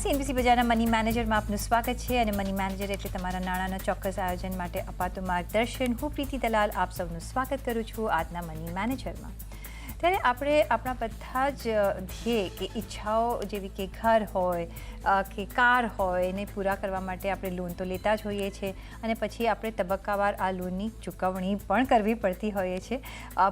CNBC બજારના money મેનેજરમાં આપનું સ્વાગત છે અને મની મેનેજર એટલે તમારા નાણાંના ચોક્કસ આયોજન માટે અપાતું માર્ગદર્શન. હું પ્રીતિ દલાલ આપ સૌનું સ્વાગત કરું છું આજના મની મેનેજરમાં. ત્યારે આપણે આપણા બધા જ ધ્યેય કે ઈચ્છાઓ જેવી કે ઘર હોય કે કાર હોય એને પૂરા કરવા માટે આપણે લોન તો લેતા જ હોઈએ છીએ અને પછી આપણે તબક્કાવાર આ લોનની ચૂકવણી પણ કરવી પડતી હોઈએ છે.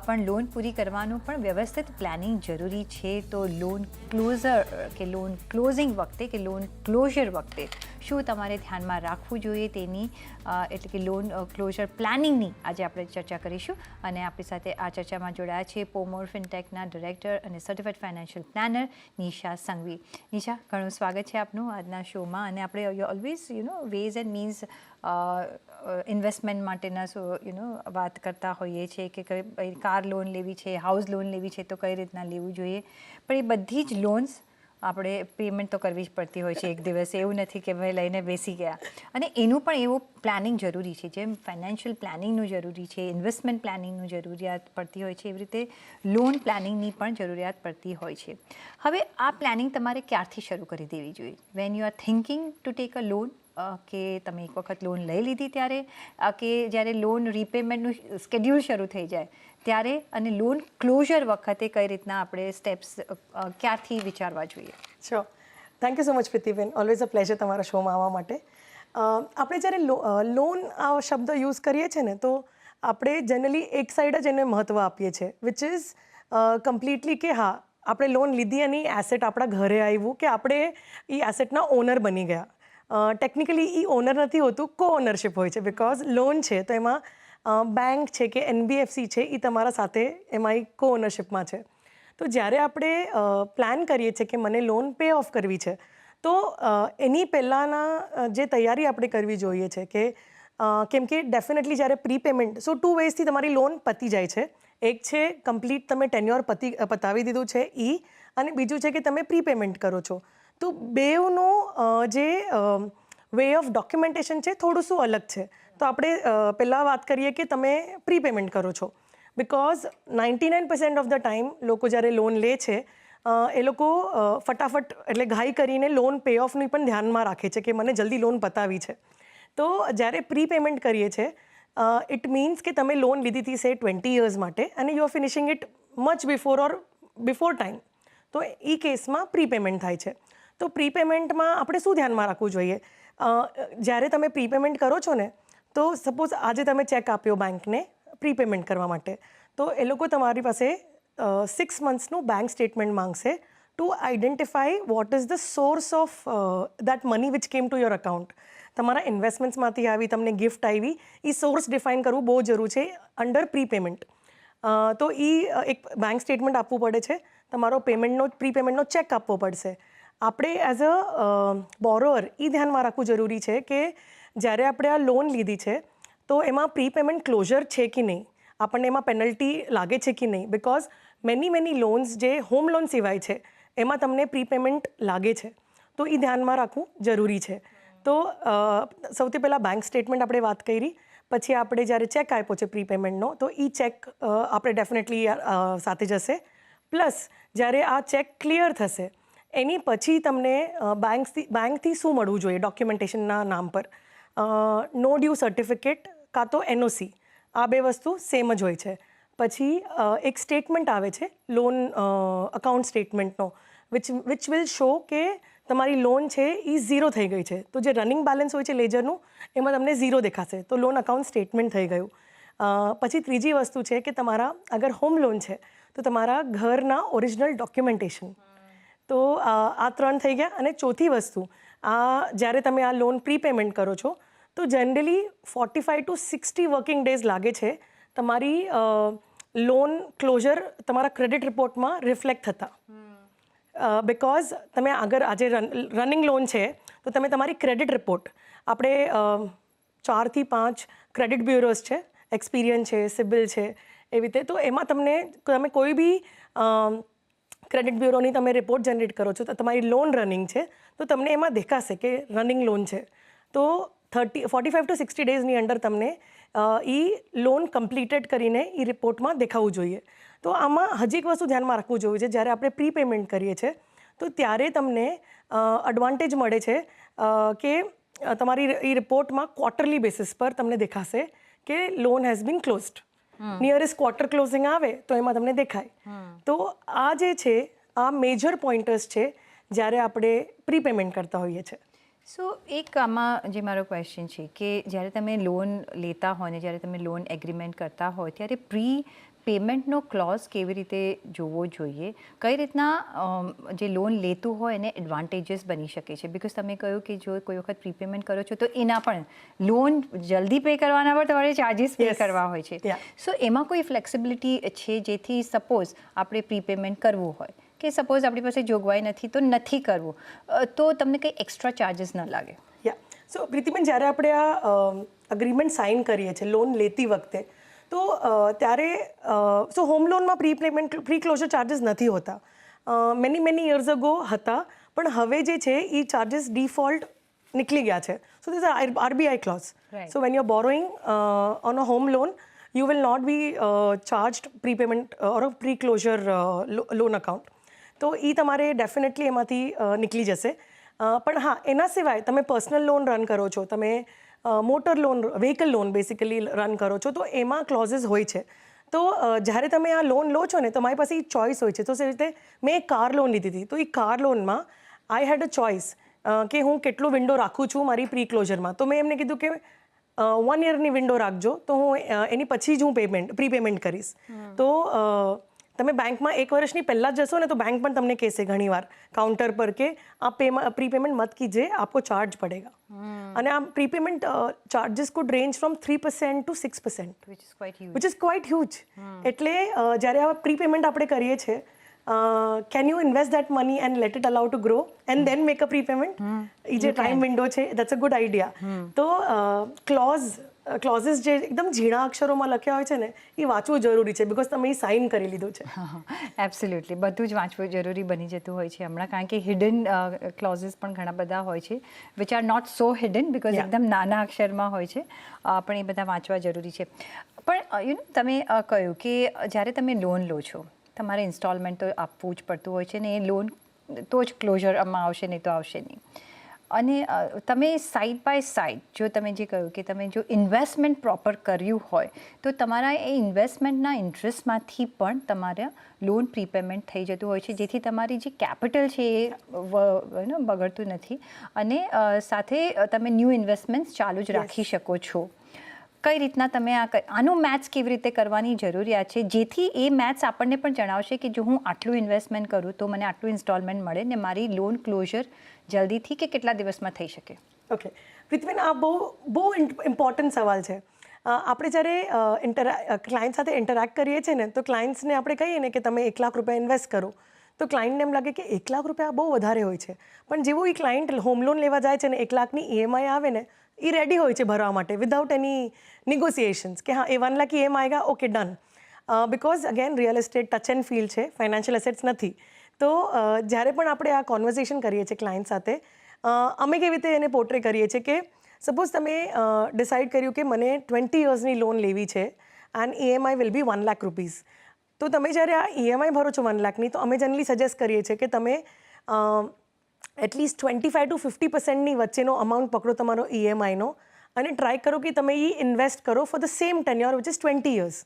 પણ લોન પૂરી કરવાનું પણ વ્યવસ્થિત પ્લાનિંગ જરૂરી છે. તો લોન ક્લોઝિંગ વખતે કે લોન ક્લોઝર વખતે શું તમારે ધ્યાનમાં રાખવું જોઈએ તેની એટલે કે લોન ક્લોઝર પ્લાનિંગની આજે આપણે ચર્ચા કરીશું. અને આપણી સાથે આ ચર્ચામાં જોડાયા છે પોમોર ફિનટેકના ડિરેક્ટર અને certified financial planner Nisha Sanghvi. Nisha, ઘણું સ્વાગત છે આપનું આજના શોમાં. અને આપણે always ways and means investment માટેના વાત કરતા હોઈએ છીએ કે કાર લોન લેવી છે, હાઉસ લોન લેવી છે તો કઈ રીતના લેવું જોઈએ. પણ એ બધી જ લોન્સ આપણે પેમેન્ટ તો કરવી જ પડતી હોય છે એક દિવસે. એવું નથી કે ભાઈ લઈને બેસી ગયા. અને એનું પણ એવું પ્લાનિંગ જરૂરી છે. જેમ ફાઇનાન્શિયલ પ્લાનિંગનું જરૂરી છે, ઇન્વેસ્ટમેન્ટ પ્લાનિંગનું જરૂરિયાત પડતી હોય છે, એવી રીતે લોન પ્લાનિંગની પણ જરૂરિયાત પડતી હોય છે. હવે આ પ્લાનિંગ તમારે ક્યારથી શરૂ કરી દેવી જોઈએ? Van you R thinking to take a loan, કે તમે એક વખત લોન લઈ લીધી ત્યારે, કે જ્યારે લોન રીપેમેન્ટનું સ્કેડ્યુલ શરૂ થઈ જાય ત્યારે, અને લોન ક્લોઝર વખતે કઈ રીતના આપણે સ્ટેપ્સ ક્યારથી વિચારવા જોઈએ? Sure. Thank you so much Pritiben. Always a pleasure તમારા શોમાં આવવા માટે. આપણે જ્યારે લોન આ શબ્દ યુઝ કરીએ છીએ ને તો આપણે જનરલી એક સાઈડ જ એને મહત્ત્વ આપીએ છીએ, વિચ ઇઝ કમ્પ્લીટલી કે હા આપણે લોન લીધી અને એસેટ આપણા ઘરે આવ્યું કે આપણે એ એસેટના ઓનર બની ગયા. ટેકનિકલી એ ઓનર નથી હોતું, કો ઓનરશિપ હોય છે. બિકોઝ લોન છે તો એમાં બેંક છે કે NBFC છે એ તમારા સાથે એમાં એ કો ઓનરશિપમાં છે. તો જ્યારે આપણે પ્લાન કરીએ છીએ કે મને લોન પે ઓફ કરવી છે તો એની પહેલાંના જે તૈયારી આપણે કરવી જોઈએ છે કે કેમ કે ડેફિનેટલી જ્યારે પ્રીપેમેન્ટ, સો 2 વેઝથી તમારી લોન પતી જાય છે. એક છે કમ્પ્લીટ તમે ટેન્યોર પતાવી દીધું છે અને બીજું છે કે તમે પ્રીપેમેન્ટ કરો છો. તો બેવનો જે વે ઓફ ડોક્યુમેન્ટેશન છે થોડું શું અલગ છે. તો આપણે પહેલાં વાત કરીએ કે તમે પ્રીપેમેન્ટ કરો છો. બિકોઝ 99% ઓફ ધ ટાઈમ લોકો જ્યારે લોન લે છે એ લોકો ફટાફટ એટલે ઘાઈ કરીને લોન પે ઓફની પણ ધ્યાનમાં રાખે છે કે મને જલ્દી લોન પતાવી છે. તો જ્યારે પ્રીપેમેન્ટ કરીએ છીએ ઇટ મીન્સ કે તમે લોન લીધી હતી સે 20 years માટે અને you are finishing it much before time. તો એ કેસમાં પ્રીપેમેન્ટ થાય છે. તો પ્રીપેમેન્ટમાં આપણે શું ધ્યાનમાં રાખવું જોઈએ? જ્યારે તમે પ્રીપેમેન્ટ કરો છો ને તો સપોઝ આજે તમે ચેક આપ્યો બેંકને પ્રીપેમેન્ટ કરવા માટે, તો એ લોકો તમારી પાસે 6 monthsનું બેંક સ્ટેટમેન્ટ માંગશે to identify what is the source of that money which came to your account. તમારા ઇન્વેસ્ટમેન્ટ્સમાંથી આવી, તમને ગિફ્ટ આવી, એ સોર્સ ડિફાઇન કરવું બહુ જરૂર છે અંડર પ્રીપેમેન્ટ. તો એ એક બેંક સ્ટેટમેન્ટ આપવું પડે છે, તમારો પ્રીપેમેન્ટનો ચેક આપવો પડશે. આપણે એઝ અ બોરોઅર એ ધ્યાનમાં રાખવું જરૂરી છે કે જ્યારે આપણે આ લોન લીધી છે તો એમાં પ્રીપેમેન્ટ ક્લોઝર છે કે નહીં, આપણને એમાં પેનલ્ટી લાગે છે કે નહીં. બિકોઝ મેની લોન્સ જે હોમ લોન સિવાય છે એમાં તમને પ્રીપેમેન્ટ લાગે છે. તો એ ધ્યાનમાં રાખવું જરૂરી છે. તો સૌથી પહેલાં બેંક સ્ટેટમેન્ટ આપણે વાત કરી, પછી આપણે જ્યારે ચેક આપ્યો છે પ્રીપેમેન્ટનો તો એ ચેક આપણે ડેફિનેટલી સાથે જશે. પ્લસ જ્યારે આ ચેક ક્લિયર થશે એની પછી તમને બેંકથી શું મળવું જોઈએ ડોક્યુમેન્ટેશનના નામ પર? નો ડ્યુ સર્ટિફિકેટ કાં તો NOC, આ બે વસ્તુ સેમ જ હોય છે. પછી એક સ્ટેટમેન્ટ આવે છે લોન અકાઉન્ટ સ્ટેટમેન્ટનો વિચ વિલ શો કે તમારી લોન છે એ ઝીરો થઈ ગઈ છે. તો જે રનિંગ બેલેન્સ હોય છે લેજરનું એમાં તમને ઝીરો દેખાશે, તો લોન અકાઉન્ટ સ્ટેટમેન્ટ થઈ ગયું. પછી ત્રીજી વસ્તુ છે કે તમારા અગર હોમ લોન છે તો તમારા ઘરના ઓરિજિનલ ડોક્યુમેન્ટેશન. તો આ 3 થઈ ગયા. અને ચોથી વસ્તુ, જ્યારે તમે આ લોન પ્રીપેમેન્ટ કરો છો તો જનરલી 45 to 60 વર્કિંગ ડેઝ લાગે છે તમારી લોન ક્લોઝર તમારા ક્રેડિટ રિપોર્ટમાં રિફ્લેક્ટ થતા. બિકોઝ તમે અગર આજે રનિંગ લોન છે તો તમે તમારી ક્રેડિટ રિપોર્ટ, આપણે 4 થી 5 ક્રેડિટ બ્યુરોઝ છે, એક્સપિરિયન છે, સિબિલ છે, એવી રીતે. તો એમાં તમે કોઈ બી ક્રેડિટ બ્યુરોની તમે રિપોર્ટ જનરેટ કરો છો તો તમારી લોન રનિંગ છે તો તમને એમાં દેખાશે કે રનિંગ લોન છે. તો 45 to 60 ડેઝની અંડર તમને એ લોન કમ્પ્લીટેડ કરીને એ રિપોર્ટમાં દેખાવું જોઈએ. તો આમાં હજી એક વસ્તુ ધ્યાનમાં રાખવું જોઈએ છે, જ્યારે આપણે પ્રીપેમેન્ટ કરીએ છીએ તો ત્યારે તમને એડવાન્ટેજ મળે છે કે તમારી એ રિપોર્ટમાં ક્વાર્ટરલી બેસિસ પર તમને દેખાશે કે loan has been closed. Nearest quarter closing આવે તો એમાં તમને દેખાય. તો આ જે છે આ મેજર પોઈન્ટર્સ છે જ્યારે આપણે પ્રીપેમેન્ટ કરતા હોઈએ છીએ. સો એક આમાં જે મારો ક્વેશ્ચન છે કે જ્યારે તમે લોન લેતા હોય ને જ્યારે તમે લોન એગ્રીમેન્ટ કરતા હોય ત્યારે પ્રી પેમેન્ટનો ક્લોઝ કેવી રીતે જોવો જોઈએ, કઈ રીતના જે લોન લેતું હોય એને એડવાન્ટેજીસ બની શકે છે? બિકોઝ તમે કહ્યું કે જો કોઈ વખત પ્રીપેમેન્ટ કરો છો તો એના પણ લોન જલ્દી પે કરવાના પર તમારે ચાર્જિસ પે કરવા હોય છે. સો એમાં કોઈ ફ્લેક્સિબિલિટી છે જેથી સપોઝ આપણે પ્રીપેમેન્ટ કરવું હોય કે સપોઝ આપણી પાસે જોગવાઈ નથી તો નથી કરવું તો તમને કંઈ એક્સ્ટ્રા ચાર્જીસ ન લાગે? સો પ્રીતિબેન, જ્યારે આપણે આ અગ્રીમેન્ટ સાઇન કરીએ છીએ લોન લેતી વખતે તો ત્યારે સો હોમ લોનમાં પ્રી ક્લોઝર ચાર્જીસ નથી હોતા. મેની યર્સ અગો હતા, પણ હવે જે છે એ ચાર્જીસ ડિફોલ્ટ નીકળી ગયા છે. So this are RBI clause. So when you are borrowing on a home loan you will not be charged prepayment or a pre-closure loan account. તો એ તમારે ડેફિનેટલી એમાંથી નીકળી જશે. પણ હા, એના સિવાય તમે પર્સનલ લોન રન કરો છો, તમે motor loan vehicle loan basically run કરો છો, તો એમાં ક્લોઝિસ હોય છે. તો જ્યારે તમે આ લોન લો છો ને તમારી પાસે ચોઇસ હોય છે. તો એ રીતે મેં એક કાર લોન લીધી હતી, તો એ કાર લોનમાં આઈ હેડ અ ચોઇસ કે હું કેટલો વિન્ડો રાખું છું મારી પ્રી ક્લોઝરમાં. તો મેં એમને કીધું કે 1 યરની વિન્ડો રાખજો, તો હું એની પછી જ હું પ્રીપેમેન્ટ કરીશ. તો તમે બેંકમાં 1 વર્ષની પહેલાં જ જશો ને તો બેંક પણ તમને કહેશે ઘણીવાર કાઉન્ટર પર કે आप प्रीपेमेंट मत कीजिए, आपको चार्ज पड़ेगा. અને આ prepayment charges could range from 3% to 6%, which is quite huge. એટલે જ્યારે આ પ્રીપેમેન્ટ આપણે કરીએ છીએ, can you invest that money and let it allow to grow and then make a prepayment? એ જે ટાઈમ વિન્ડો છે દેટ્સ અ ગુડ આઈડિયા. તો ક્લોઝિસ જે એકદમ ઝીણા અક્ષરોમાં લખ્યા હોય છે ને એ વાંચવું જરૂરી છે, બિકોઝ તમે એ સાઇન કરી લીધું છે. એબ્સોલ્યુટલી બધું જ વાંચવું જરૂરી બની જતું હોય છે હમણાં, કારણ કે હિડન ક્લોઝિસ પણ ઘણા બધા હોય છે which are not so hidden because એકદમ નાના અક્ષરમાં હોય છે, પણ એ બધા વાંચવા જરૂરી છે. પણ તમે કહ્યું કે જ્યારે તમે લોન લો છો તમારે ઇન્સ્ટોલમેન્ટ તો આપવું જ પડતું હોય છે ને, એ લોન તો જ ક્લોઝરમાં આવશે નહીં તો આવશે નહીં. અને તમે સાઈડ બાય સાઈડ જો તમે જે કહ્યું કે તમે જો ઇન્વેસ્ટમેન્ટ પ્રોપર કર્યું હોય તો તમારા એ ઇન્વેસ્ટમેન્ટના ઇન્ટરેસ્ટમાંથી પણ તમારે લોન પ્રીપેમેન્ટ થઈ જતું હોય છે, જેથી તમારી જે કેપિટલ છે એ બગડતું નથી અને સાથે તમે ન્યૂ ઇન્વેસ્ટમેન્ટ્સ ચાલુ જ રાખી શકો છો. કઈ રીતના તમે આનું મેથ્સ કેવી રીતે કરવાની જરૂરિયાત છે જેથી એ મેથ્સ આપણને પણ જણાવશે કે જો હું આટલું ઇન્વેસ્ટમેન્ટ કરું તો મને આટલું ઇન્સ્ટોલમેન્ટ મળે ને મારી લોન ક્લોઝર જલ્દીથી કે કેટલા દિવસમાં થઈ શકે? ઓકે પ્રીતિબેન, આ બહુ ઇમ્પોર્ટન્ટ સવાલ છે. આપણે જ્યારે ક્લાયન્ટ સાથે ઇન્ટરેક્ટ કરીએ છીએ ને તો ક્લાયન્ટ્સને આપણે કહીએ ને કે તમે 1 લાખ રૂપિયા ઇન્વેસ્ટ કરો, તો ક્લાયન્ટને એમ લાગે કે 1 લાખ રૂપિયા બહુ વધારે હોય છે. પણ જેવું એ ક્લાયન્ટ હોમ લોન લેવા જાય છે ને 1 લાખની EMI આવે ને એ રેડી હોય છે ભરવા માટે વિધાઉટ એની નિગોસિએશન્સ કે હા એ 1 લાખ EMI આવેગા, okay done. Because again real estate touch and feel છે, ફાઇનાન્શિયલ એસેટ્સ નથી. તો જ્યારે પણ આપણે આ કોન્વર્ઝેશન કરીએ છીએ ક્લાયન્ટ સાથે, અમે કેવી રીતે એને પોર્ટ્રે કરીએ છીએ કે સપોઝ તમે ડિસાઇડ કર્યું કે મને 20 યર્સની લોન લેવી છે and EMI will be 1 lakh rupees. તો તમે જ્યારે આ EMI ભરો છો 1 લાખની, તો અમે જનરલી સજેસ્ટ કરીએ છીએ કે તમે એટલીસ્ટ 25 to 50% વચ્ચેનો અમાઉન્ટ પકડો તમારો EMIનો અને ટ્રાય કરો કે તમે એ ઇન્વેસ્ટ કરો for the same tenure which is 20 years.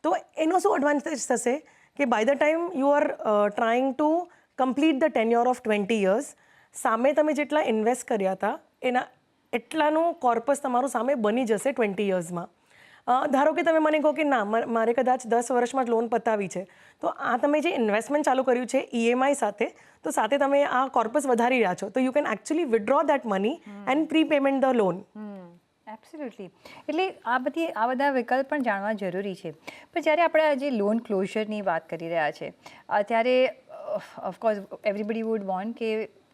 તો એનો શું એડવાન્ટેજ થશે કે by the time you are trying to complete the tenure of 20 years, સામે તમે જેટલા ઇન્વેસ્ટ કર્યા હતા એના એટલાનું કોર્પસ તમારું સામે બની જશે 20 yearsમાં. ધારો કે તમે મને કહો કે ના મારે કદાચ 10 વર્ષમાં જ લોન પતાવી છે, તો આ તમે જે ઇન્વેસ્ટમેન્ટ ચાલુ કર્યું છે EMI સાથે, તો સાથે તમે આ કોર્પસ વધારી રહ્યા છો, તો you can actually withdraw that money and prepayment the loan. Absolutely. એટલે આ બધા વિકલ્પ પણ જાણવા જરૂરી છે. પણ જ્યારે આપણે આજે લોન ક્લોઝરની વાત કરી રહ્યા છે ત્યારે ઓફકોર્સ એવરીબડી વુડ વોન્ટ કે,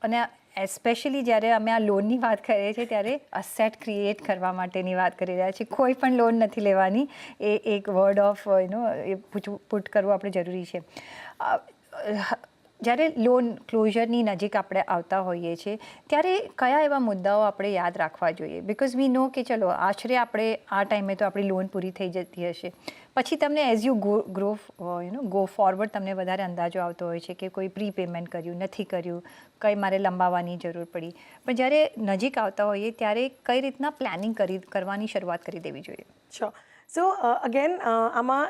અને એસ્પેશિયલી જ્યારે અમે આ લોનની વાત કરીએ છીએ ત્યારે અસેટ ક્રિએટ કરવા માટેની વાત કરી રહ્યા છીએ. કોઈ પણ લોન નથી લેવાની, એ એક વર્ડ ઓફ એ પુટ કરવું આપણે જરૂરી છે. જ્યારે લોન ક્લોઝરની નજીક આપણે આવતા હોઈએ છીએ ત્યારે કયા એવા મુદ્દાઓ આપણે યાદ રાખવા જોઈએ? બિકોઝ વી નો કે ચલો આશરે આપણે આ ટાઈમે તો આપણી લોન પૂરી થઈ જતી હશે, પછી તમને એઝ યુ ગો ફોરવર્ડ તમને વધારે અંદાજો આવતો હોય છે કે કોઈ પ્રી પેમેન્ટ કર્યું નથી કર્યું, કંઈ મારે લંબાવવાની જરૂર પડી. પણ જ્યારે નજીક આવતા હોઈએ ત્યારે કઈ રીતના પ્લાનિંગ કરવાની શરૂઆત કરી દેવી જોઈએ? શ્યોર. સો અગેન આમાં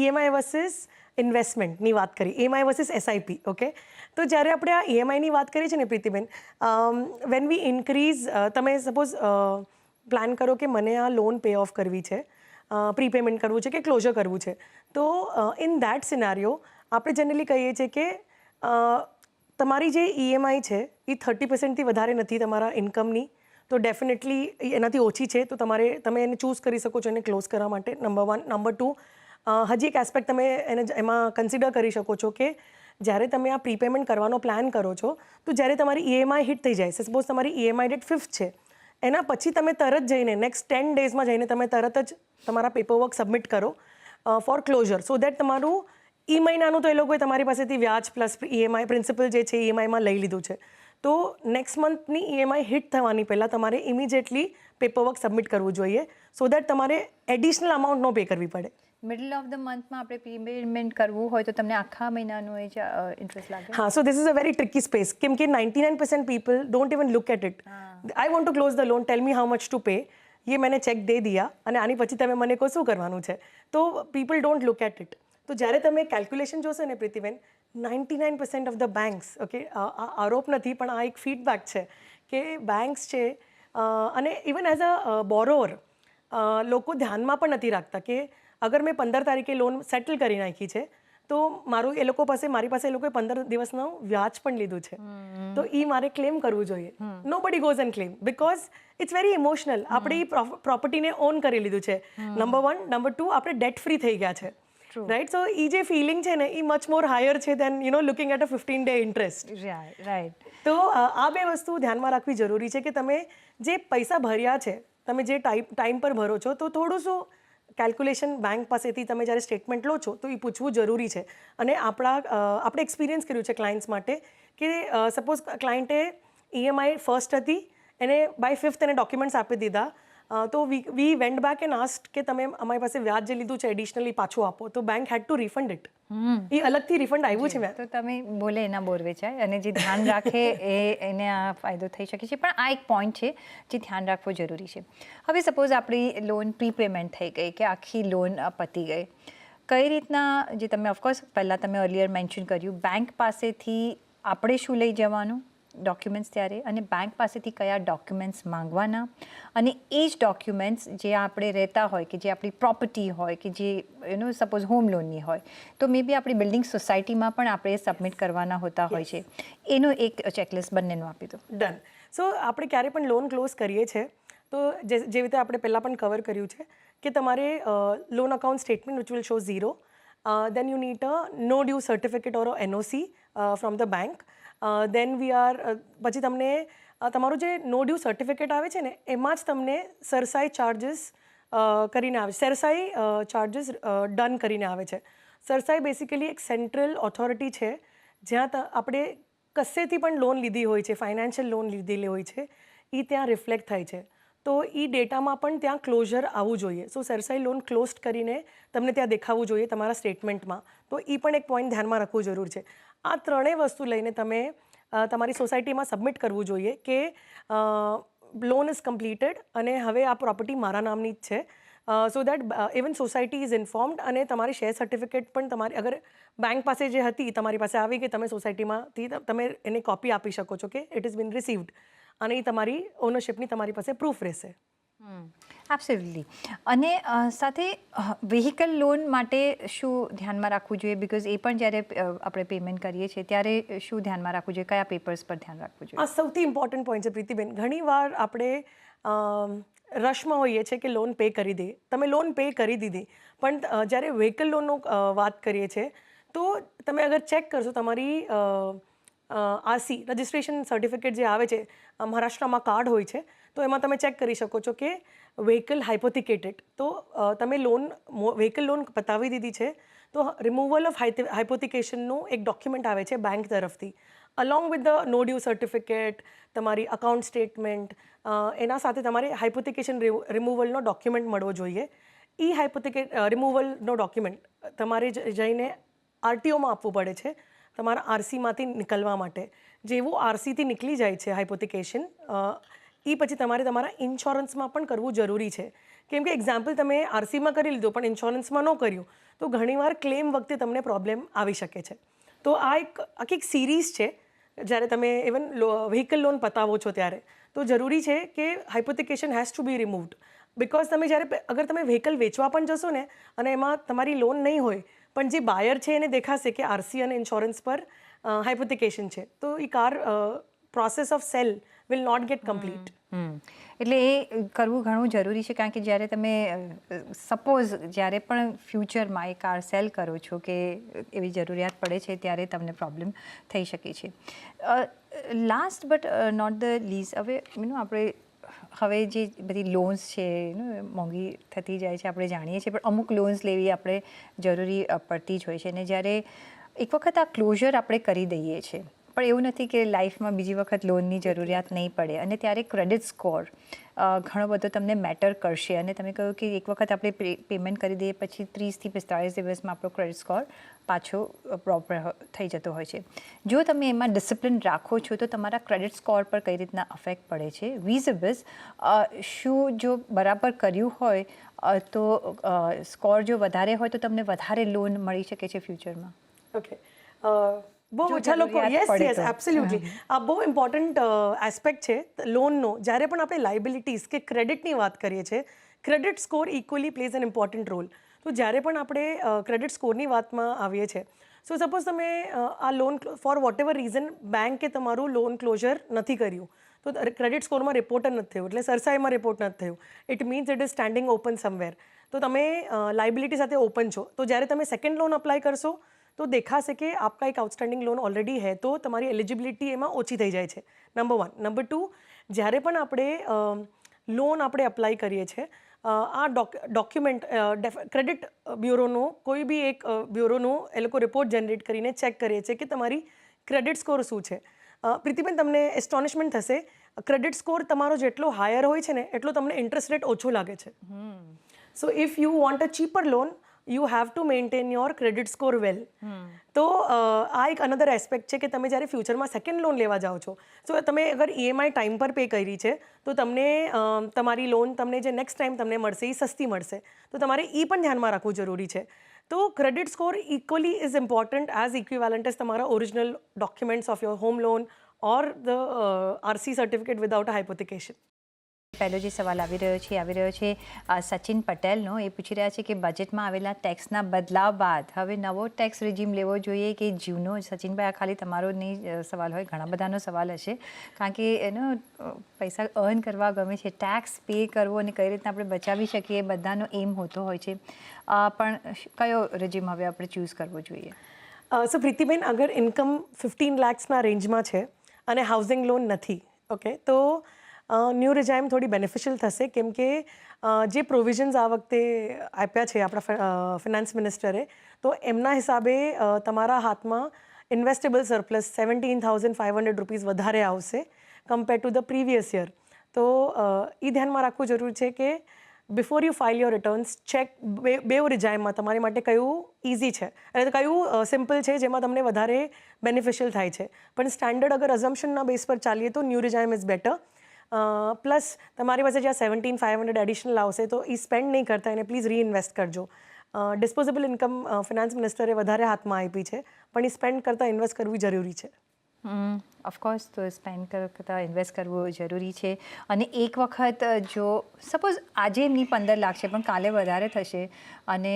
EMI વર્સિસ ઇન્વેસ્ટમેન્ટની વાત કરી, EMI વર્સિસ SIP. ઓકે, તો જ્યારે આપણે આ EMIની વાત કરીએ છીએ ને પ્રીતિબેન, વેન વી ઇન્ક્રીઝ, તમે સપોઝ પ્લાન કરો કે મને આ લોન પે ઓફ કરવી છે, પ્રીપેમેન્ટ કરવું છે કે ક્લોઝર કરવું છે, તો ઇન ધેટ સિનારીઓ આપણે જનરલી કહીએ છીએ કે તમારી જે EMI છે એ 30%થી વધારે નથી તમારા ઇન્કમની, તો ડેફિનેટલી એનાથી ઓછી છે તો તમે એને ચૂઝ કરી શકો છો એને ક્લોઝ કરવા માટે, નંબર 1. નંબર 2, હજી એક એસ્પેક્ટ તમે એમાં કન્સિડર કરી શકો છો કે જ્યારે તમે આ પ્રીપેમેન્ટ કરવાનો પ્લાન કરો છો તો જ્યારે તમારી EMI હિટ થઈ જાય, સપોઝ તમારી EMI ડેટ 5th છે, એના પછી તમે તરત જઈને નેક્સ્ટ 10 ડેઝમાં જઈને તમે તરત જ તમારા પેપરવર્ક સબમિટ કરો ફોર ક્લોઝર, સો દેટ તમારું મહિનાનું તો એ લોકોએ તમારી પાસેથી વ્યાજ પ્લસ EMI પ્રિન્સિપલ જે છે EMIમાં લઈ લીધું છે, તો નેક્સ્ટ મંથની EMI હિટ થવાની પહેલાં તમારે ઇમિડિયેટલી પેપરવર્ક સબમિટ કરવું જોઈએ, સો દેટ તમારે એડિશનલ અમાઉન્ટ ન પે કરવી પડે. મિડલ ઓફ ધ મંથમાં આપણે પ્રીપેમેન્ટ કરવું હોય તો તમને આખા મહિનાનો એ જ ઇન્ટરેસ્ટ લાગે? હા, so this is a very tricky space, કેમ કે 99% people don't even look at it. I want to close the loan, tell me how much to pay, ये मैंने चेक दे दिया અને આની પછી તમે મને કહો શું કરવાનું છે, તો people don't look at it. તો જ્યારે તમે કેલ્ક્યુલેશન જોશો ને Pritiben, 99% of the banks, okay, આ આરોપ નથી પણ આ એક ફીડબેક છે કે બેંક્સ છે અને ઇવન એઝ અ બોરોવર લોકો ધ્યાનમાં પણ નથી રાખતા કે અગર મેં 15 તારીખે લોન સેટલ કરી નાખી છે તો મારી પાસે એ લોકોએ 15 દિવસનું વ્યાજ પણ લીધું છે, તો એ મારે ક્લેમ કરવું જોઈએ. Nobody goes and claim because it's very emotional. આપણે એ પ્રોપર્ટીને ઓન કરી લીધું છે, નંબર 1. નંબર 2, આપણે ડેટ ફ્રી થઈ ગયા છે, રાઈટ? સો એ જે ફિલિંગ છે ને એ મચ મોર હાયર છે than looking at a 15-day interest. Right. તો આ બે વસ્તુ ધ્યાનમાં રાખવી જરૂરી છે કે તમે જે પૈસા ભર્યા છે, તમે જે ટાઈમ પર ભરો છો, તો થોડું શું કેલ્ક્યુલેશન બેંક પાસેથી તમે જ્યારે સ્ટેટમેન્ટ લો છો તો એ પૂછવું જરૂરી છે. અને આપણે એક્સપિરિયન્સ કર્યું છે ક્લાયન્ટ્સ માટે કે સપોઝ ક્લાયન્ટે EMI ફર્સ્ટ હતી, એને બાય 5th એને ડોક્યુમેન્ટ્સ આપી દીધા, તો we went back and asked કે તમે અમારી પાસે વ્યાજ જે લીધું છે એડિશનલી પાછું આપો, તો bank had to refund it. એ અલગથી રિફંડ આવ્યું છે મેમ. તો તમે બોલે એના બોર વેચાય, અને જે ધ્યાન રાખે એને આ ફાયદો થઈ શકે છે. પણ આ એક પોઈન્ટ છે જે ધ્યાન રાખવું જરૂરી છે. હવે સપોઝ આપણી લોન પ્રીપેમેન્ટ થઈ ગઈ કે આખી લોન પતી ગઈ, કઈ રીતના, જે તમે ઓફકોર્સ પહેલાં તમે અર્લિયર મેન્શન કર્યું, બેંક પાસેથી આપણે શું લઈ જવાનું ડોક્યુમેન્ટ્સ ત્યારે, અને બેંક પાસેથી કયા ડોક્યુમેન્ટ્સ માંગવાના, અને એ જ ડોક્યુમેન્ટ્સ જે આપણે રહેતા હોય કે જે આપણી પ્રોપર્ટી હોય કે જે સપોઝ હોમ લોનની હોય તો મે બી આપણી બિલ્ડિંગ સોસાયટીમાં પણ આપણે સબમિટ કરવાના હોતા હોય છે, એનો એક ચેકલિસ્ટ બંનેનું આપી દો. ડન. સો આપણે ક્યારે પણ લોન ક્લોઝ કરીએ છીએ તો જે રીતે આપણે પહેલાં પણ કવર કર્યું છે કે તમારે loan account statement which will show 0, then you need a no due certificate or NOC from the bank, then પછી તમને તમારું જે નો ડ્યુ સર્ટિફિકેટ આવે છે ને એમાં જ તમને સરસાઈ ચાર્જીસ કરીને આવે, સરસાઈ ચાર્જીસ ડન કરીને આવે છે. સરસાઈ બેસિકલી એક સેન્ટ્રલ ઓથોરિટી છે જ્યાં આપણે કશેથી પણ લોન લીધી હોય છે, ફાઇનાન્શિયલ લોન લીધેલી હોય છે, એ ત્યાં રિફ્લેક્ટ થાય છે. તો એ ડેટામાં પણ ત્યાં ક્લોઝર આવવું જોઈએ. સો સરસાઈ લોન ક્લોઝ કરીને તમને ત્યાં દેખાવું જોઈએ તમારા સ્ટેટમેન્ટમાં. તો એ પણ એક પોઈન્ટ ધ્યાનમાં રાખવું જરૂર છે. આ ત્રણેય વસ્તુ લઈને તમે તમારી સોસાયટીમાં સબમિટ કરવું જોઈએ કે લોન ઇઝ કમ્પ્લીટેડ અને હવે આ પ્રોપર્ટી મારા નામની જ છે, so that even society is informed, અને તમારી શેર સર્ટિફિકેટ પણ તમારી અગર બેંક પાસે જે હતી તમારી પાસે આવી કે તમે સોસાયટીમાંથી તમે એને કોપી આપી શકો છો કે ઇટ ઇઝ બીન રિસીવ્ડ, અને એ તમારી ઓનરશિપની તમારી પાસે પ્રૂફ રહેશે. એબ્સોલ્યુટલી. અને સાથે વ્હીકલ લોન માટે શું ધ્યાનમાં રાખવું જોઈએ? બિકોઝ એ પણ જ્યારે આપણે પેમેન્ટ કરીએ છીએ ત્યારે શું ધ્યાનમાં રાખવું જોઈએ, કયા પેપર્સ પર ધ્યાન રાખવું જોઈએ? આ સૌથી ઇમ્પોર્ટન્ટ પોઈન્ટ છે પ્રીતિબેન. ઘણીવાર આપણે રશમાં હોઈએ છીએ કે લોન પે કરી દઈએ, તમે લોન પે કરી દીધી, પણ જ્યારે વ્હીકલ લોનનો વાત કરીએ છીએ તો તમે અગર ચેક કરશો તમારી RC રજિસ્ટ્રેશન સર્ટિફિકેટ જે આવે છે, મહારાષ્ટ્રમાં કાર્ડ હોય છે, તો એમાં તમે ચેક કરી શકો છો કે વ્હીકલ હાઇપોથિકેટેડ, તો તમે વ્હીકલ લોન પતાવી દીધી છે તો રિમૂવલ ઓફ હાઇપોથિકેશનનું એક ડોક્યુમેન્ટ આવે છે બેંક તરફથી, along with the no due certificate, તમારી અકાઉન્ટ સ્ટેટમેન્ટ, એના સાથે તમારે હાઇપોથિકેશન રિમૂવલનો ડોક્યુમેન્ટ મળવો જોઈએ. રિમૂવલનો ડોક્યુમેન્ટ તમારે જઈને આરટીઓમાં આપવું પડે છે તમારા આરસીમાંથી નીકળવા માટે. જેવું આરસીથી નીકળી જાય છે હાઇપોથિકેશન, એ પછી તમારે તમારા ઇન્સ્યોરન્સમાં પણ કરવું જરૂરી છે. કેમ કે એક્ઝામ્પલ તમે આરસીમાં કરી લીધું પણ ઇન્સ્યોરન્સમાં ન કર્યું તો ઘણીવાર ક્લેમ વખતે તમને પ્રોબ્લેમ આવી શકે છે. તો આ આખી એક સિરીઝ છે. જ્યારે તમે ઇવન વ્હીકલ લોન પતાવો છો ત્યારે તો જરૂરી છે કે hypothecation has to be removed. Because તમે જ્યારે અગર તમે વ્હીકલ વેચવા પણ જશો ને અને એમાં તમારી લોન નહીં હોય પણ જે બાયર છે એને દેખાશે કે આરસી અને ઇન્સ્યોરન્સ પર હાઇપોથિકેશન છે તો એ car process of sale will not get complete. એટલે એ કરવું ઘણું જરૂરી છે, કારણ કે જ્યારે તમે સપોઝ જ્યારે પણ ફ્યુચરમાં એ કાર સેલ કરો છો કે એવી જરૂરિયાત પડે છે ત્યારે તમને પ્રોબ્લેમ થઈ શકે છે. Last but not the least, હવે આપણે હવે જે બધી લોન્સ છે મોંઘી થતી જાય છે આપણે જાણીએ છીએ, પણ અમુક લોન્સ લેવી આપણે જરૂરી પડતી જ હોય છે. અને જ્યારે એક વખત આ ક્લોઝર આપણે કરી દઈએ છીએ પણ એવું નથી કે લાઈફમાં બીજી વખત લોનની જરૂરિયાત નહીં પડે, અને ત્યારે ક્રેડિટ સ્કોર ઘણો બધો તમને મેટર કરશે. અને તમે કહ્યું કે એક વખત આપણે પેમેન્ટ કરી દઈએ પછી 30 થી 45 દિવસમાં આપણો ક્રેડિટ સ્કોર પાછો પ્રોપર થઈ જતો હોય છે. જો તમે એમાં ડિસિપ્લિન રાખો છો તો તમારા ક્રેડિટ સ્કોર પર કઈ રીતના અફેક્ટ પડે છે વીઝ શું જો બરાબર કર્યું હોય તો સ્કોર જો વધારે હોય તો તમને વધારે લોન મળી શકે છે ફ્યુચરમાં? ઓકે, બહુ ઓછા લોકો, યસ એબ્સોલ્યુટલી, આ બહુ ઇમ્પોર્ટન્ટ એસ્પેક્ટ છે લોનનો. જ્યારે પણ આપણે લાયબિલિટીઝ કે ક્રેડિટની વાત કરીએ છીએ, credit score equally plays an important role. તો જ્યારે પણ આપણે ક્રેડિટ સ્કોરની વાતમાં આવીએ છીએ, સો સપોઝ તમે આ loan for whatever reason બેંકે તમારું લોન ક્લોઝર નથી કર્યું તો ક્રેડિટ સ્કોરમાં રિપોર્ટ જ નથી થયું, એટલે સરસાઈમાં રિપોર્ટ નથી થયું, it means it is standing open somewhere. તો તમે લાયબિલિટી સાથે ઓપન છો. તો જ્યારે તમે સેકન્ડ લોન અપ્લાય કરશો તો દેખાશે કે આપકા એક આઉટસ્ટેન્ડિંગ લોન ઓલરેડી હૈ, તો તમારી એલિજિબિલિટી એમાં ઓછી થઈ જાય છે. નંબર 1. નંબર 2, જ્યારે પણ આપણે લોન આપણે અપ્લાય કરીએ છીએ, આ ડોક્યુમેન્ટ ક્રેડિટ બ્યુરોનો કોઈ બી એક બ્યુરોનો એ લોકો રિપોર્ટ જનરેટ કરીને ચેક કરીએ છીએ કે તમારી ક્રેડિટ સ્કોર શું છે. પ્રીતિબેન, તમને એસ્ટોનિશમેન્ટ થશે, ક્રેડિટ સ્કોર તમારો જેટલો હાયર હોય છે ને એટલો તમને ઇન્ટરેસ્ટ રેટ ઓછો લાગે છે. So if you want a cheaper loan you have to maintain your credit score well. તો આ એક અનધર એસ્પેક્ટ છે કે તમે જ્યારે ફ્યુચરમાં સેકન્ડ લોન લેવા જાઓ છો, સો તમે અગર ઈએમઆઈ ટાઈમ પર પે કરી છે તો તમને તમારી લોન તમને જે નેક્સ્ટ ટાઈમ તમને મળશે એ સસ્તી મળશે. તો તમારે એ પણ ધ્યાનમાં રાખવું જરૂરી છે. તો credit score equally is important as equivalent as તમારા original documents of your home loan or the RC certificate without a hypothecation. પહેલો જે સવાલ આવી રહ્યો છે સચિન પટેલનો. એ પૂછી રહ્યા છે કે બજેટમાં આવેલા ટેક્સના બદલાવ બાદ હવે નવો ટેક્સ રિજીમ લેવો જોઈએ કે જૂનો? સચિનભાઈ, આ ખાલી તમારો નહીં સવાલ હોય, ઘણા બધાનો સવાલ હશે, કારણ કે એનો પૈસા અર્ન કરવા ગમે છે, ટેક્સ પે કરવો અને કઈ રીતના આપણે બચાવી શકીએ બધાનો એમ હોતો હોય છે, પણ કયો રિજીમ હવે આપણે ચૂઝ કરવો જોઈએ? સો પ્રીતિબેન, અગર ઇન્કમ 15 લાખ્સના રેન્જમાં છે અને હાઉસિંગ લોન નથી, ઓકે, તો ન્યૂ રિજાઇમ થોડી બેનિફિશિયલ થશે. કેમ કે જે પ્રોવિઝન્સ આ વખતે આપ્યા છે આપણા ફિનાન્સ મિનિસ્ટરે, તો એમના હિસાબે તમારા હાથમાં ઇન્વેસ્ટેબલ સરપ્લસ 17,500 રૂપીઝ વધારે આવશે compare to the previous year. તો એ ધ્યાનમાં રાખવું જરૂરી છે કે before you file your returns, check બેવ રિજાઇમમાં તમારી માટે કયું ઇઝી છે અને કયું સિમ્પલ છે જેમાં તમને વધારે બેનિફિશિયલ થાય છે. પણ સ્ટેન્ડર્ડ અગર અઝમ્પશનના બેઝ પર ચાલીએ તો ન્યૂ રિજાઇમ ઇઝ બેટર. પ્લસ તમારી પાસે જ્યાં 17,500 એડિશનલ આવશે તો એ સ્પેન્ડ નહીં કરતા એને પ્લીઝ રીઇન્વેસ્ટ કરજો. ડિસ્પોઝેબલ ઇન્કમ ફિનાન્સ મિનિસ્ટરે વધારે હાથમાં આપી છે પણ એ સ્પેન્ડ કરતાં ઇન્વેસ્ટ કરવું જરૂરી છે. ઓફકોર્સ, તો સ્પેન્ડ કરતાં ઇન્વેસ્ટ કરવું જરૂરી છે. અને એક વખત જો સપોઝ આજે એમની 15 લાખ છે પણ કાલે વધારે થશે અને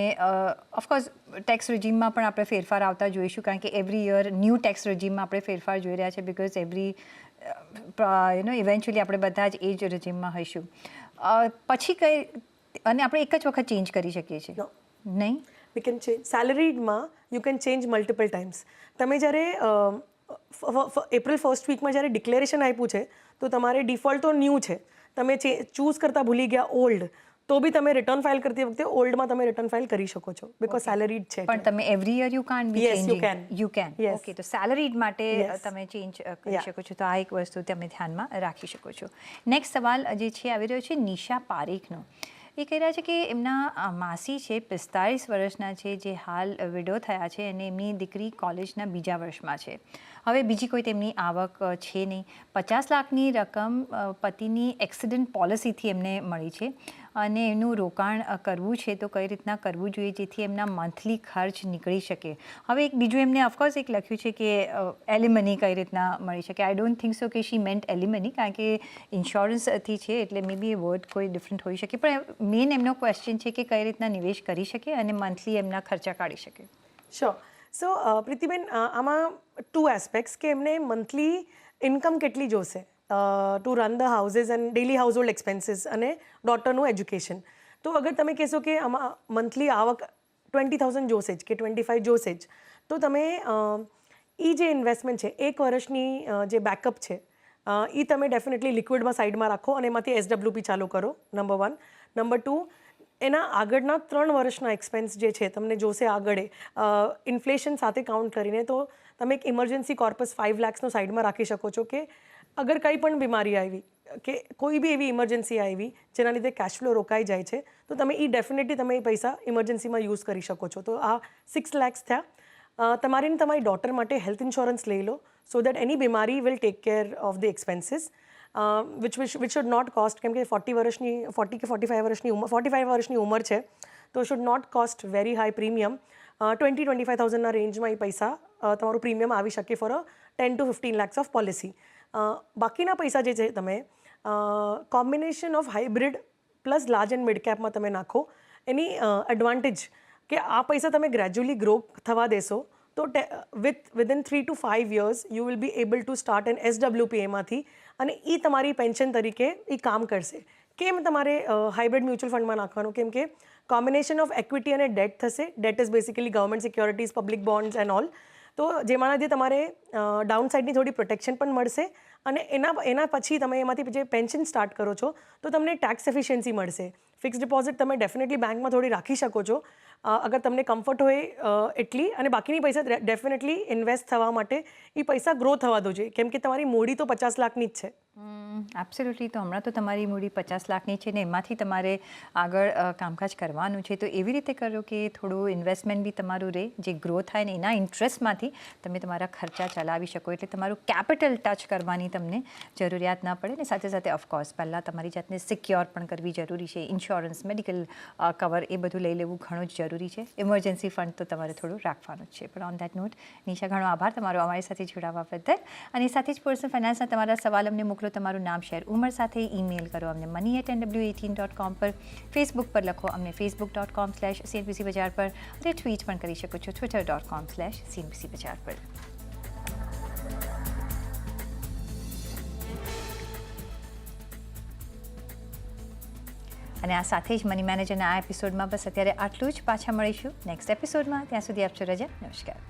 ઓફકોર્સ ટેક્સ રિજીમમાં પણ આપણે ફેરફાર આવતા જોઈશું, કારણ કે એવરી યર ન્યૂ ટેક્સ રિજીમમાં આપણે ફેરફાર જોઈ રહ્યા છે, બિકોઝ ઇવેન્ચ્યુઅલી આપણે બધા જ એ જ રિજીમમાં હોઈશું. પછી અને આપણે એક જ વખત ચેન્જ કરી શકીએ છીએ? નહીં, વી કેન ચેન્જ. સેલરીડમાં you can change multiple times. તમે જ્યારે એપ્રિલ ફર્સ્ટ વીકમાં જ્યારે ડિક્લેરેશન આપ્યું છે તો તમારે ડિફોલ્ટ તો ન્યૂ છે, તમે ચૂઝ કરતાં ભૂલી ગયા ઓલ્ડ, તો બી તમે રિટર્ન ફાઇલ કરતી વખતે ઓલ્ડમાં તમે રિટર્ન ફાઇલ કરી શકો છો બિકોઝ સેલેરીડ છે પણ તમે every year U can't B Yes, you changing can. You can Yes. Okay તો સેલરીડ માટે Yes. તમે ચેન્જ કરી Yeah. શકો છો તો આ એક વસ્તુ તમે ધ્યાનમાં રાખી શકો છો નેક્સ્ટ સવાલ જે છે આવી રહ્યો છે નિશા પારેખનો એ કહી રહ્યા છે કે એમના માસી છે 45 વર્ષના છે જે હાલ વિડો થયા છે અને એમની દીકરી કોલેજના બીજા વર્ષમાં છે હવે બીજી કોઈ તેમની આવક છે નહીં 50 લાખની રકમ પતિની એક્સિડન્ટ પોલિસીથી એમને મળી છે અને એનું રોકાણ કરવું છે તો કઈ રીતના કરવું જોઈએ જેથી એમના મંથલી ખર્ચ નીકળી શકે હવે એક બીજું એમને ઓફકોર્સ એક લખ્યું છે કે એલિમની કઈ રીતના મળી શકે આઈ ડોન્ટ થિંક સો કે શી મેન્ટ એલિમની કારણ કે ઇન્સ્યોરન્સથી છે એટલે મે બી એ વર્ડ કોઈ ડિફરન્ટ હોઈ શકે પણ મેઇન એમનો ક્વેશ્ચન છે કે કઈ રીતના નિવેશ કરી શકે અને મંથલી એમના ખર્ચા કાઢી શકે શ્યોર સો પ્રીતિબેન આમાં 2 એસ્પેક્ટ્સ કે એમને મંથલી ઇન્કમ કેટલી જોશે two run the houses and daily house hold expenses અને ડોટરનું એજ્યુકેશન તો અગર તમે કહેશો કે આમાં મંથલી આવક 20,000 જોશે જ કે 25 જોશે જ તો તમે એ જે ઇન્વેસ્ટમેન્ટ છે 1 વર્ષની જે બેકઅપ છે એ તમે ડેફિનેટલી લિક્વિડમાં સાઈડમાં રાખો અને એમાંથી SWP ચાલુ કરો નંબર 1 નંબર 2 એના આગળના 3 વર્ષના એક્સપેન્સ જે છે તમને જોશે આગળ ઇન્ફ્લેશન સાથે કાઉન્ટ કરીને તો તમે એક ઇમરજન્સી કોર્પસ 5 લાખનો સાઈડમાં રાખી શકો છો કે અગર કંઈ પણ બીમારી આવી કે કોઈ બી એવી ઇમરજન્સી આવી જેના લીધે કેશ ફ્લો રોકાઈ જાય છે તો તમે એ ડેફિનેટલી તમે એ પૈસા ઇમરજન્સીમાં યુઝ કરી શકો છો તો આ 6 lakhs થયા તમારી ને તમારી ડોટર માટે હેલ્થ ઇન્સ્યોરન્સ લઈ લો સો દેટ એની બીમારી will take care of the expenses which should not cost કેમ કે 40 કે 45 વર્ષની ઉંમર છે તો should not cost very high premium 20-25,000ના રેન્જમાં એ પૈસા તમારું પ્રીમિયમ આવી શકે for a 10 to 15 lakhs of policy બાકીના પૈસા જે છે તમે combination of hybrid plus large and mid કેપમાં તમે નાખો એની એડવાન્ટેજ કે આ પૈસા તમે ગ્રેજ્યુઅલી ગ્રો થવા દેશો તો within 3 to 5 years you will be able to start an SWP એમાંથી અને એ તમારી પેન્શન તરીકે એ કામ કરશે કેમ તમારે હાઇબ્રિડ મ્યુચ્યુઅલ ફંડમાં નાખવાનું કેમ કે કોમ્બિનેશન ઓફ એક્વિટી અને ડેટ થશે that is basically government securities public bonds and all તો જેમાંના તમારે ડાઉન સાઇડની થોડી પ્રોટેક્શન પણ મળશે અને એના પછી તમે એમાંથી જે પેન્શન સ્ટાર્ટ કરો છો તો તમને ટેક્સ એફિશિયન્સી મળશે ફિક્સ ડિપોઝિટ તમે ડેફિનેટલી બેંકમાં થોડી રાખી શકો છો અગર તમને કમ્ફર્ટ હોય એટલી અને બાકીની પૈસા ડેફિનેટલી ઇન્વેસ્ટ થવા માટે એ પૈસા ગ્રો થવા દો જોઈએ કેમ કે તમારી મૂડી તો 50 લાખની જ છે એબ્સોલ્યુટલી તો હમણાં તો તમારી મૂડી 50 લાખની છે ને એમાંથી તમારે આગળ કામકાજ કરવાનું છે તો એવી રીતે કરો કે થોડું ઇન્વેસ્ટમેન્ટ બી તમારું રહે જે ગ્રો થાય ને એના ઇન્ટરેસ્ટમાંથી તમે તમારા ખર્ચા ચલાવી શકો એટલે તમારું કેપિટલ ટચ કરવાની તમને જરૂરિયાત ના પડે ને સાથે સાથે ઓફકોર્સ પહેલાં તમારી જાતને સિક્યોર પણ કરવી જરૂરી છે ઇન્સ્યોરન્સ મેડિકલ કવર એ બધું લઈ લેવું ઘણું જ જરૂરી છે ઇમરજન્સી ફંડ તો તમારે થોડું રાખવાનું જ છે પણ ઓન દેટ નોટ નિશા ઘણો આભાર તમારો અમારી સાથે જોડાવા બદલ અને સાથે જ પર્સનલ ફાઇનાન્સના તમારા સવાલ અમને મોકલો તમારું નામ શેર ઉંમર સાથે ઈમેલ કરો અમને money@nw18.com પર ફેસબુક પર લખો અમને facebook.com/cnbc બજાર પર અને ટ્વીટ પણ કરી શકો છો twitter.com/cnbc બજાર પર અને આ સાથે જ મની મેનેજરના આ એપિસોડમાં બસ અત્યારે આટલું જ પાછા મળીશું નેક્સ્ટ એપિસોડમાં ત્યાં સુધી આપશો રજા નમસ્કાર